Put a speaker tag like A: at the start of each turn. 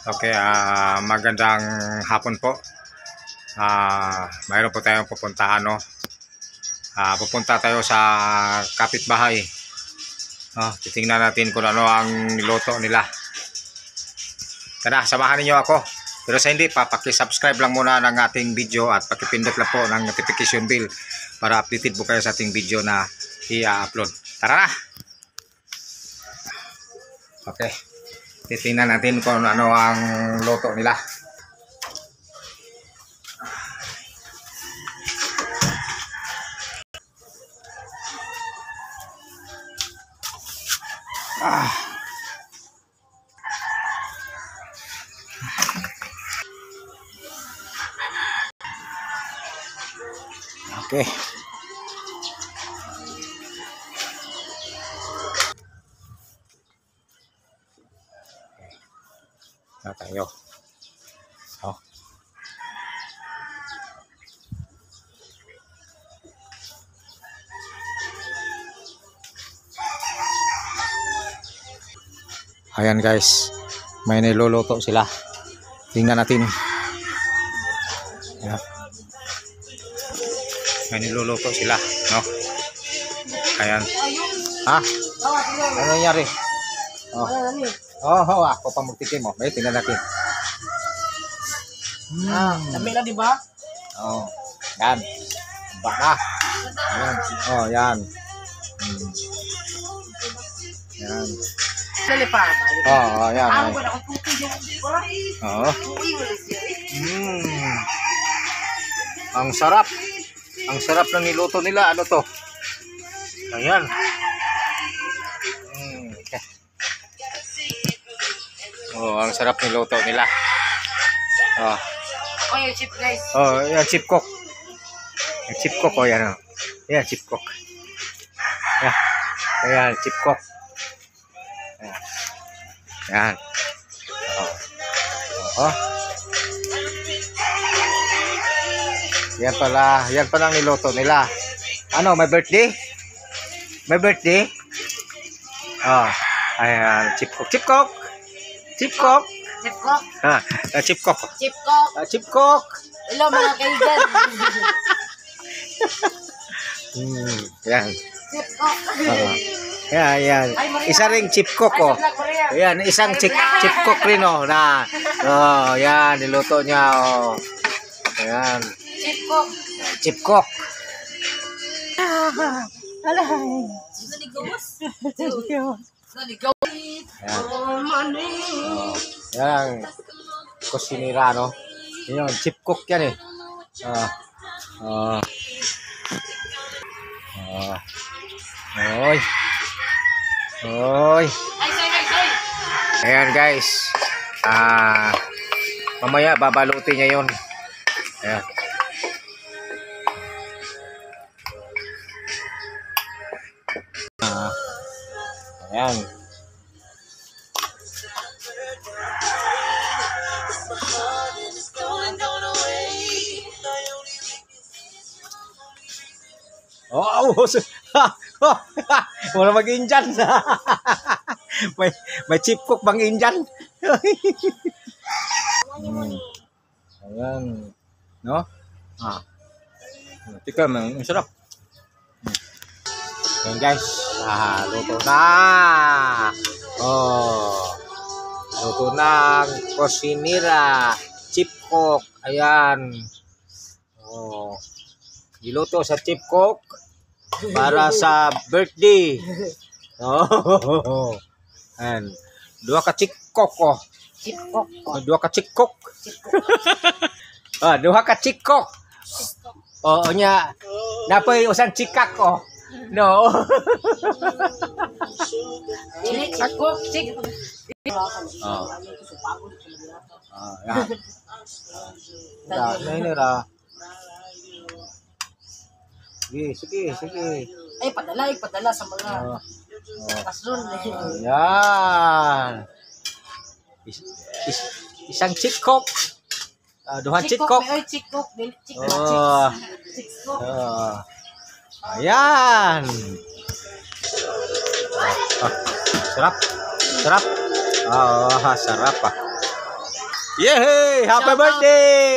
A: Okay, magandang hapon po. Mayroon po tayong pupuntahan, no? Pupunta tayo sa kapitbahay. Titingnan natin kung ano ang niluto nila. Tara, samahan niyo ako. Pero sa hindi, paki-subscribe lang muna ng ating video at paki-pindot lang po ng notification bell para updated po kayo sa ating video na i-upload. Tara na! Okay. Titingnan natin kung ano ang luto nila. Okay. Na tayo. Ayan guys, may niluluto sila. Tingnan natin. Ayan. May niluluto sila, no? Ayan. Ano nangyari? Ako pa magtikim mo. May tingnan natin.
B: Dami na, di ba?
A: Yan. Baka. Ayan. Yan. Yan.
B: Dali pa.
A: Yan.
B: Ako na ako tuti yung
A: Ang sarap. Ang sarap ng niluto nila. Ano to? Ayan. Ang sarap niluto nila.
B: Ako yung chip, guys.
A: Yan, chip cook. Yung chip cook, yan. Yan, chip cook. Ayan, chip cook. Yan. Yan pala ang niluto nila. Ano, may birthday? May birthday? Ayan, chip cook. Chip cook! Chip cook!
B: Chip cook.
A: Chip cook.
B: Chip cook.
A: Chip cook!
B: Hello mga kaibigan.
A: Yan.
B: Chip cook.
A: Yan. Isa ring chip cook, Yan, isang chip cook rin, na. Yan, niluto niya, Ayan.
B: Chip cook.
A: Chip cook.
B: Alay. Naligawas.
A: Yan. Kusinira, no? Yan, chip cook yan, Oy. Ayan guys. Mamaya babalutin niya 'yon. Ayan. Ayan. Wala mag-Indian. may chip cook bang Indian? Ayan. No? Tika, ang sarap. Ayan guys. Luto na. Luto na ang kusinira. Chip cook. Ayan. Niluto sa chip cook para sa birthday. Ayan. Dua ka chip cook,
B: Chip cook.
A: Dua ka chip cook. Dua ka chip cook. Nya. Napoy usan chikak, No.
B: Ini chip cook. Chip.
A: Yan. Sige.
B: Ay, padala sa mga kasron.
A: Ayan. Isang chip cook. Duhan chip cook.
B: Ay, chip cook. Chip cook.
A: Ayan. Sarap. Oh, sarap ah. Yay! Happy birthday!